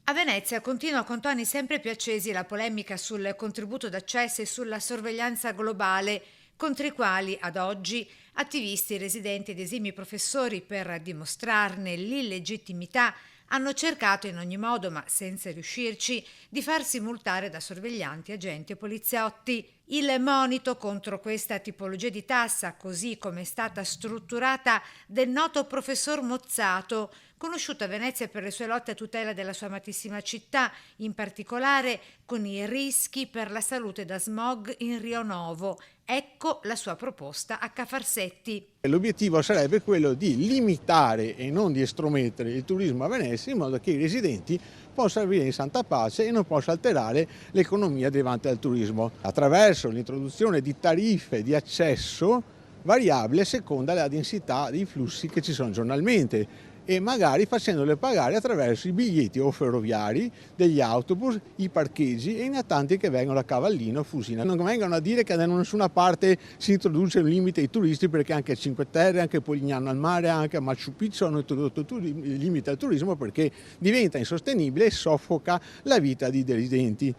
A Venezia continua con toni sempre più accesi la polemica sul contributo d'accesso e sulla sorveglianza globale, contro i quali, ad oggi, attivisti, residenti ed esimi professori, per dimostrarne l'illegittimità, hanno cercato in ogni modo, ma senza riuscirci, di farsi multare da sorveglianti, agenti e poliziotti. Il monito contro questa tipologia di tassa, così come è stata strutturata, del noto professor Mozzato, conosciuto a Venezia per le sue lotte a tutela della sua amatissima città, in particolare con i rischi per la salute da smog in Rio Novo. Ecco la sua proposta a Cafarsetti. L'obiettivo sarebbe quello di limitare e non di estromettere il turismo a Venezia in modo che i residenti possano vivere in santa pace e non possa alterare l'economia derivante dal turismo attraverso l'introduzione di tariffe di accesso variabili a seconda della densità dei flussi che ci sono giornalmente e magari facendole pagare attraverso i biglietti o ferroviari, degli autobus, i parcheggi e i natanti che vengono a Cavallino o Fusina. Non vengano a dire che da nessuna parte si introduce un limite ai turisti, perché anche a Cinque Terre, anche a Polignano al Mare, anche a Machu Picchu hanno introdotto il limite al turismo perché diventa insostenibile e soffoca la vita dei residenti.